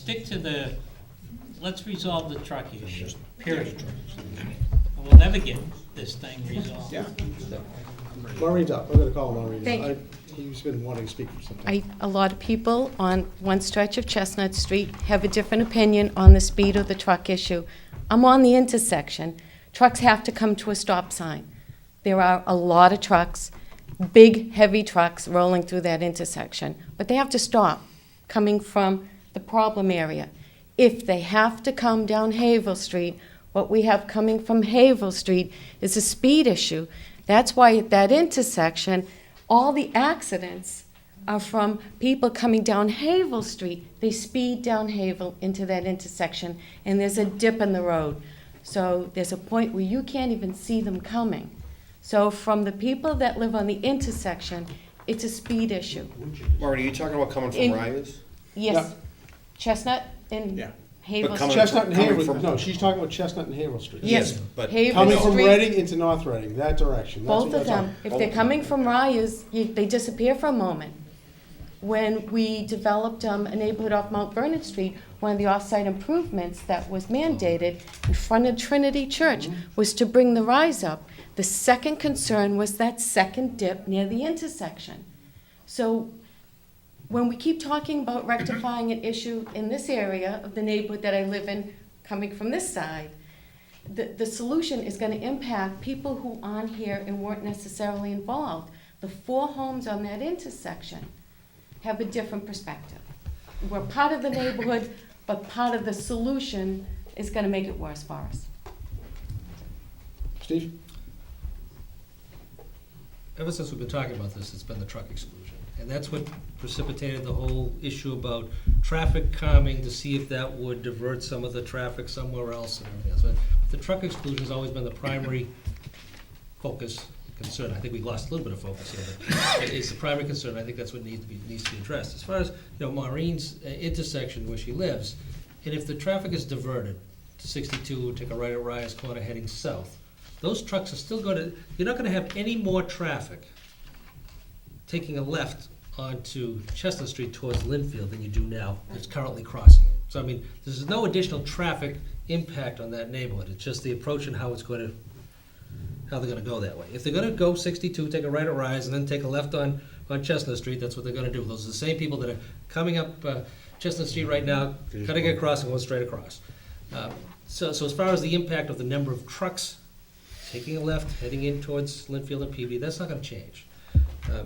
stick to let's resolve the truck issue, period. We'll never get this thing resolved. Yeah. Maureen's up. I'm going to call Maureen. Thank you. He's been wanting to speak for some time. A lot of people on one stretch of Chestnut Street have a different opinion on the speed of the truck issue. I'm on the intersection. Trucks have to come to a stop sign. There are a lot of trucks, big, heavy trucks rolling through that intersection, but they have to stop coming from the problem area. If they have to come down Havel Street, what we have coming from Havel Street is a speed issue. That's why at that intersection, all the accidents are from people coming down Havel Street. They speed down Havel into that intersection, and there's a dip in the road. So there's a point where you can't even see them coming. So from the people that live on the intersection, it's a speed issue. Marty, are you talking about coming from In- Ryers? Yes, Yeah. Chestnut and Yeah. Havel But Street. coming- Chestnut and coming Havel. from- No, she's talking about Chestnut and Havel Street. Yes, but Havel Coming from Street. Reading into North Reading, that direction. That's Both what of you're them. talking- If they're coming from Ryers, they disappear for a moment. When we developed a neighborhood off Mount Vernon Street, one of the off-site improvements that was mandated in front of Trinity Church was to bring the rise up. The second concern was that second dip near the intersection. So when we keep talking about rectifying an issue in this area of the neighborhood that I live in, coming from this side, the solution is going to impact people who aren't here and weren't necessarily involved. The 4 homes on that intersection have a different perspective. We're part of the neighborhood, but part of the solution is going to make it worse for us. Steve? Ever since we've been talking about this, it's been the truck exclusion. And that's what precipitated the whole issue about traffic calming to see if that would divert some of the traffic somewhere else and everything else. But the truck exclusion has always been the primary focus, concern. I think we lost a little bit of focus here, but it's the primary concern. I think that's what needs to be addressed. As far as, Maureen's intersection where she lives, and if the traffic is diverted to 62, take a right at Ryers Corner heading south, those trucks are still going to, you're not going to have any more traffic taking a left onto Chestnut Street towards Linfield than you do now. It's currently crossing it. So, I mean, there's no additional traffic impact on that neighborhood. It's just the approach and how they're gonna go that way. If they're gonna go 62, take a right at Rise, and then take a left on Chestnut Street, that's what they're gonna do. Those are the same people that are coming up Chestnut Street right now, cutting across and going straight across. So as far as the impact of the number of trucks taking a left, heading in towards Linfield and Peabody, that's not gonna change.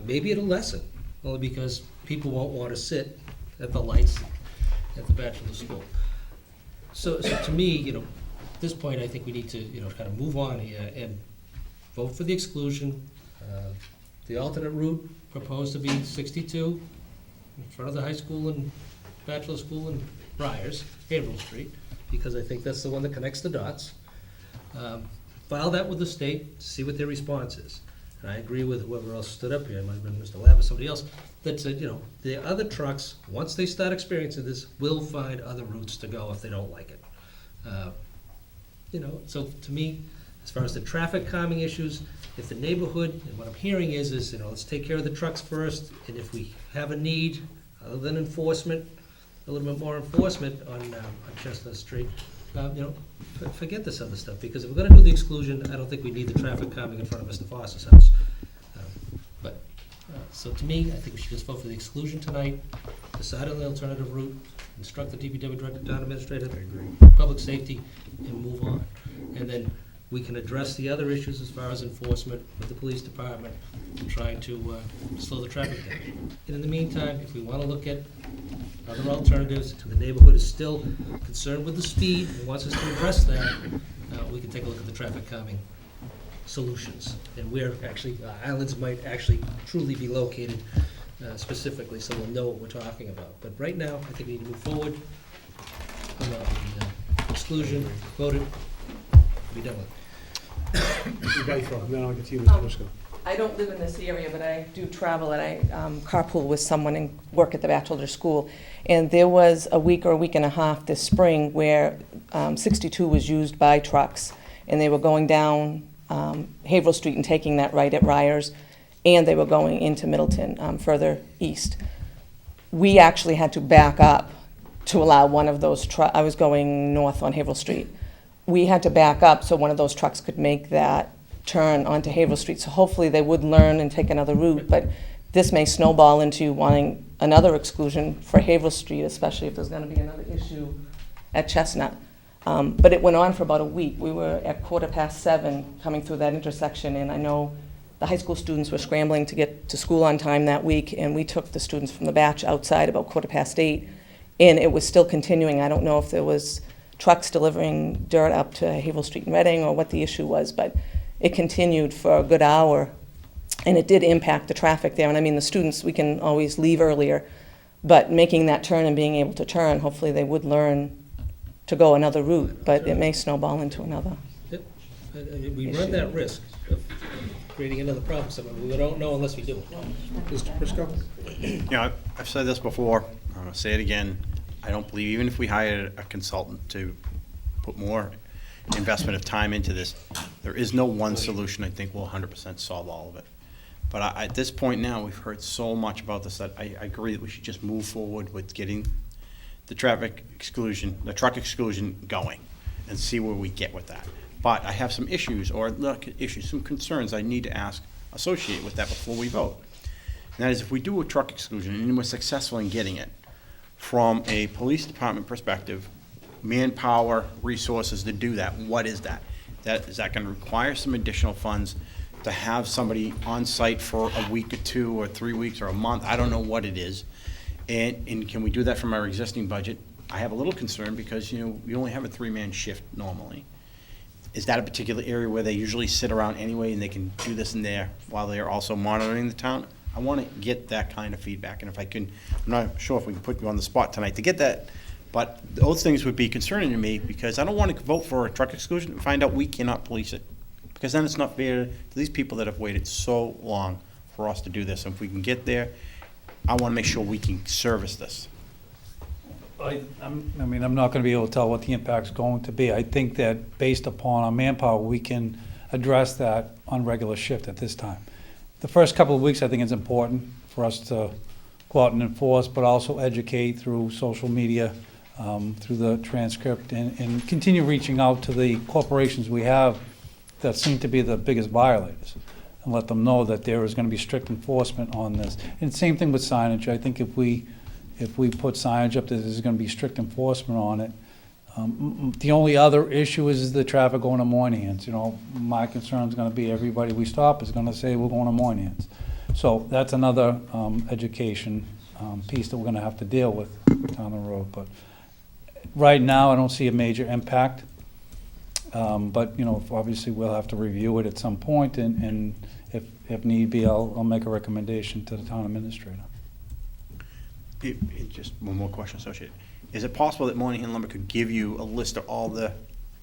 Maybe it'll lessen, only because people won't want to sit at the lights at the bachelor school. So to me, at this point, I think we need to, kind of move on here and vote for the exclusion. The alternate route proposed to be 62 in front of the high school and bachelor school in Briars, Haverhill Street, because I think that's the one that connects the dots. File that with the state, see what their response is. And I agree with whoever else stood up here, it might have been Mr. Lab or somebody else, that said, the other trucks, once they start experiencing this, will find other routes to go if they don't like it. So to me, as far as the traffic calming issues, if the neighborhood, and what I'm hearing is, let's take care of the trucks first, and if we have a need, other than enforcement, a little bit more enforcement on Chestnut Street, forget this other stuff, because if we're gonna do the exclusion, I don't think we need the traffic calming in front of Mr. Foster's house. So to me, I think we should just vote for the exclusion tonight, decide on the alternative route, instruct the DPW director, town administrator, public safety, and move on. And then we can address the other issues as far as enforcement with the police department, trying to slow the traffic down. And in the meantime, if we wanna look at other alternatives, and the neighborhood is still concerned with the speed and wants us to address that, we can take a look at the traffic calming solutions, and where actually islands might actually truly be located specifically, so we'll know what we're talking about. But right now, I think we need to move forward on the exclusion, vote it, be done with it. Everybody throw, and then I'll get to you, Mr. Briscoe. I don't live in this area, but I do travel, and I carpool with someone and work at the bachelor school. And there was a week or a week and a half this spring where 62 was used by trucks, and they were going down Haverhill Street and taking that right at Ryers, and they were going into Middleton further east. We actually had to back up to allow one of those I was going north on Haverhill Street. We had to back up so one of those trucks could make that turn onto Haverhill Street. So hopefully they would learn and take another route, but this may snowball into wanting another exclusion for Haverhill Street, especially if there's gonna be another issue at Chestnut. But it went on for about a week. We were at 7:15 coming through that intersection, and I know the high school students were scrambling to get to school on time that week, and we took the students from the batch outside about 8:15, and it was still continuing. I don't know if there was trucks delivering dirt up to Haverhill Street in Reading or what the issue was, but it continued for a good hour, and it did impact the traffic there. And I mean, the students, we can always leave earlier, but making that turn and being able to turn, hopefully they would learn to go another route, but it may snowball into another. Yep. We run that risk of creating another problem somewhere. We don't know unless we do it. Mr. Prisco? You know, I've said this before, I'm gonna say it again. I don't believe, even if we hired a consultant to put more investment of time into this, there is no one solution I think will 100% solve all of it. But at this point now, we've heard so much about this that I agree that we should just move forward with getting the traffic exclusion, the truck exclusion going, and see where we get with that. But I have some issues, some concerns I need to ask associated with that before we vote. And that is, if we do a truck exclusion and we're successful in getting it, from a police department perspective, manpower, resources to do that, what is that? Is that gonna require some additional funds to have somebody on site for a week or 2 or 3 weeks or a month? I don't know what it is. And can we do that from our existing budget? I have a little concern because, you know, we only have a 3-man shift normally. Is that a particular area where they usually sit around anyway and they can do this in there while they're also monitoring the town? I want to get that kind of feedback, and if I can, I'm not sure if we can put you on the spot tonight to get that, but those things would be concerning to me, because I don't want to vote for a truck exclusion and find out we cannot police it. Because then it's not fair to these people that have waited so long for us to do this. And if we can get there, I want to make sure we can service this. I'm not gonna be able to tell what the impact's going to be. I think that based upon our manpower, we can address that on regular shift at this time. The first couple of weeks, I think it's important for us to go out and enforce, but also educate through social media, through the transcript, and continue reaching out to the corporations we have that seem to be the biggest violators, and let them know that there is gonna be strict enforcement on this. And same thing with signage. I think if we put signage up, that there's gonna be strict enforcement on it. The only other issue is the traffic going to Moynihan's. You know, my concern is gonna be everybody we stop is gonna say we're going to Moynihan's. So that's another education piece that we're gonna have to deal with down the road. But right now, I don't see a major impact. But, you know, obviously we'll have to review it at some point, and if need be, I'll make a recommendation to the town administrator. Just one more question associated. Is it possible that Moynihan Lumber could give you a list of all the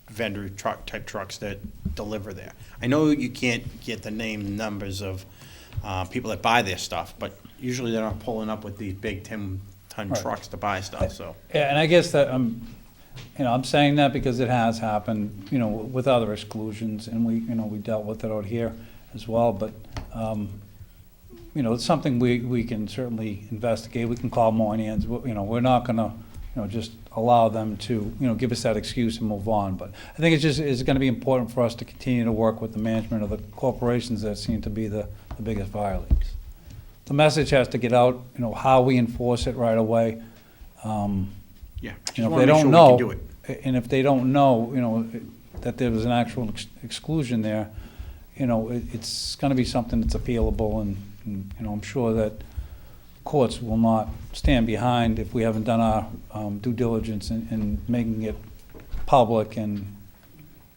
vendor type trucks that deliver there? I know you can't get the name numbers of people that buy their stuff, but usually they're not pulling up with these big 10-ton Right. trucks to buy stuff, so. Yeah, and I guess that, I'm saying that because it has happened, you know, with other exclusions, and we dealt with it out here as well, but, you know, it's something we can certainly investigate. We can call Moynihan's. We're not gonna, just allow them to, give us that excuse and move on. But I think it's gonna be important for us to continue to work with the management of the corporations that seem to be the biggest violators. The message has to get out, how we enforce it right away. Yeah, I just If want they to make don't sure we know, can do it. and if they don't know, that there was an actual exclusion there, it's gonna be something that's appealable, and I'm sure that courts will not stand behind if we haven't done our due diligence in making it public and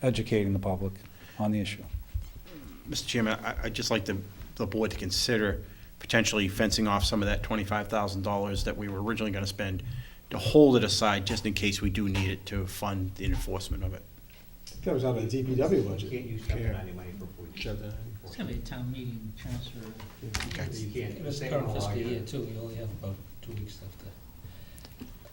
educating the public on the issue. Mr. Chairman, I'd just like the board to consider potentially fencing off some of that $25,000 that we were originally going to spend, to hold it aside just in case we do need it to fund the enforcement of it. That was out of the DPW budget. You can't use Chapter 90 money for police. It's gonna be a town meeting transfer. Okay. You can't. It's state current law, fiscal you- year too, we only have about 2 weeks left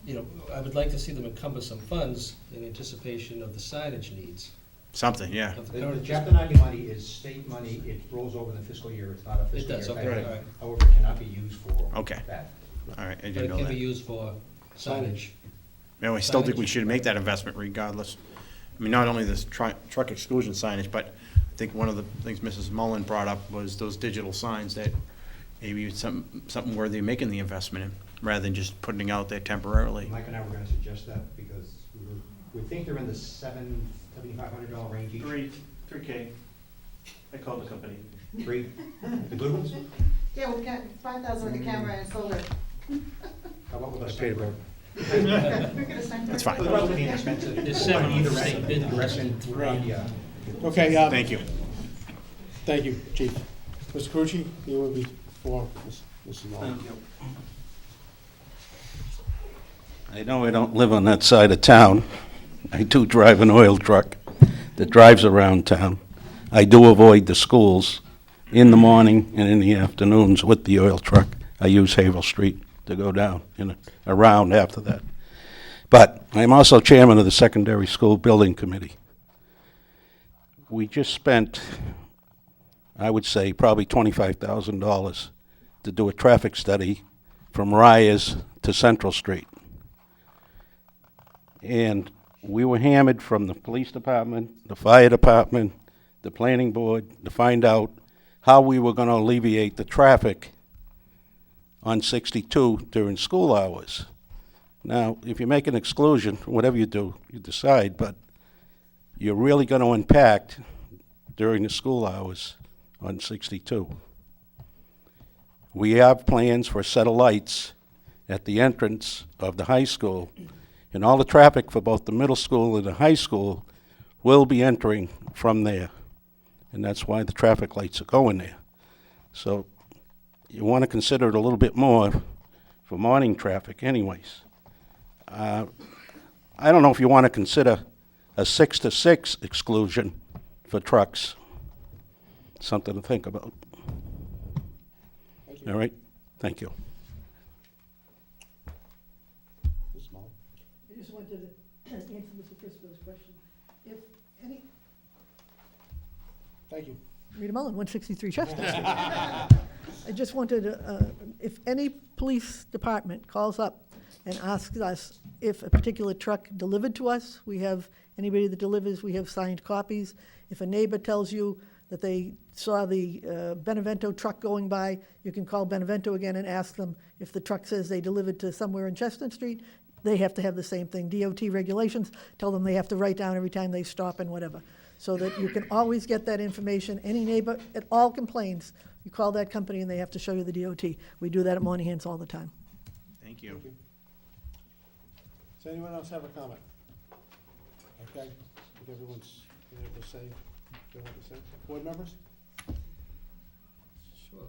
to. I would like to see them encumber some funds in anticipation of the signage needs Something, yeah. of the The current Chapter fiscal. 90 money is state money, it rolls over in the fiscal year, it's not a It fiscal does, year okay, thing. all right. However, it cannot be used for Okay. that. All right, I But it didn't know can be that. used for signage. You know, I still think we should make that investment regardless. I mean, not only this truck exclusion signage, but I think one of the things Mrs. Mullen brought up was those digital signs that maybe it's something worthy of making the investment in, rather than just putting it out there temporarily. Mike and I were gonna suggest that because we think they're in the $7,500 range each. 3K. I called the company. Three, the good ones? Yeah, we got 5,000 with the camera and solar. How about with a Paid Sunbird? We're gonna send That's her- fine. They're relatively inexpensive. There's seven On either on the state end, bid the list. recommend three, Okay, Thank you. thank you, Chief. Mr. Carucci, you will be for Mrs. Mullin. I know I don't live on that side of town. I do drive an oil truck that drives around town. I do avoid the schools in the morning and in the afternoons with the oil truck. I use Havel Street to go down and around after that. But I'm also chairman of the Secondary School Building Committee. We just spent, I would say, probably $25,000 to do a traffic study from Ryers to Central Street. And we were hammered from the police department, the fire department, the planning board, to find out how we were going to alleviate the traffic on 62 during school hours. Now, if you make an exclusion, whatever you do, you decide, but you're really going to impact during the school hours on 62. We have plans for a set of lights at the entrance of the high school, and all the traffic for both the middle school and the high school will be entering from there. And that's why the traffic lights are going there. So you want to consider it a little bit more for morning traffic anyways. I don't know if you want to consider a 6 to 6 exclusion for trucks. Something to think about. Thank you. All right? Thank you. Mrs. Mullin. I just wanted to answer Mr. Crispo's question. If any, Thank you. Rita Mullen, 163 Chestnut Street. I just wanted, if any police department calls up and asks us if a particular truck delivered to us, we have, anybody that delivers, we have signed copies. If a neighbor tells you that they saw the Benevento truck going by, you can call Benevento again and ask them if the truck says they delivered to somewhere in Chestnut Street, they have to have the same thing. DOT regulations tell them they have to write down every time they stop and whatever. So that you can always get that information. Any neighbor at all complains, you call that company and they have to show you the DOT. We do that at Moynihan's all the time. Thank you. Does anyone else have a comment? Okay, I think everyone's been able to say, what they have to say. Board members? Sure.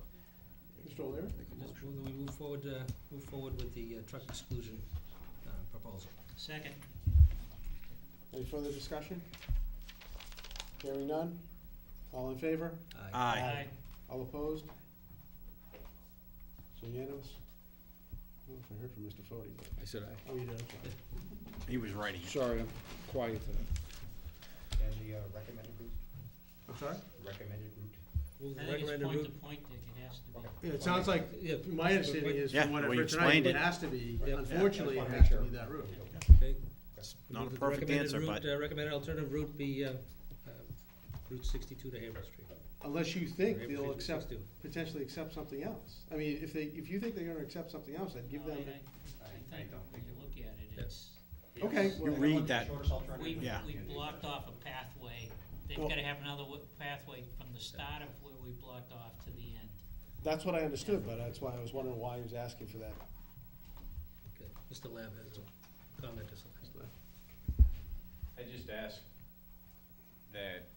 Mr. O'Leary? Just move that we move forward with the truck exclusion proposal. Second. Any further discussion? Hearing none? All in favor? Aye. All opposed? It's unanimous? I don't know if I heard from Mr. Fode, but. I said aye. Oh, you did, okay. He was writing it. Sorry, I'm quiet today. And the recommended route, I'm sorry? recommended route. Move the I think it's recommended point route. to point, Dick, it has to be. Yeah, it sounds like, Yeah. my understanding is, Yeah, from what the I've way you heard tonight, explained it it. has to be, Yeah. unfortunately, Yeah, it I has just to wanna be that route. Okay. Not a Move that the perfect recommended answer, route, but recommended alternative route be Route 62 to Haverhill Street. Unless you think Haverhill they'll Street to accept, 62. potentially accept something else. I mean, if you think they're gonna accept something else, I'd give No, them, I think when you look at it, it's, okay. you well, read that. Shortest alternative. we Yeah. blocked off a pathway. They've Well- gotta have another pathway from the start of where we blocked off to the end. That's what I understood, but that's why I was wondering why he was asking for that. Okay. Mr. Lab has a comment or something. I just ask that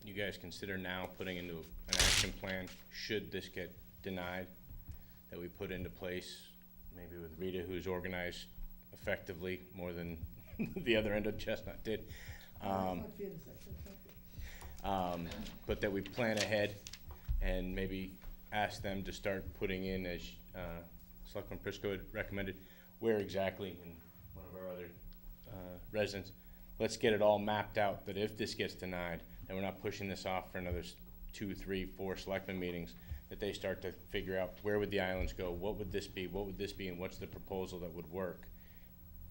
you guys consider now putting into an action plan, should this get denied, that we put into place, maybe with Rita, who's organized effectively more than the other end of Chestnut did. But that we plan ahead and maybe ask them to start putting in, as Selectman Prisco had recommended, where exactly in one of our other residents. Let's get it all mapped out, that if this gets denied, and we're not pushing this off for another 2, 3, 4 selectmen meetings, that they start to figure out where would the islands go, what would this be, and what's the proposal that would work.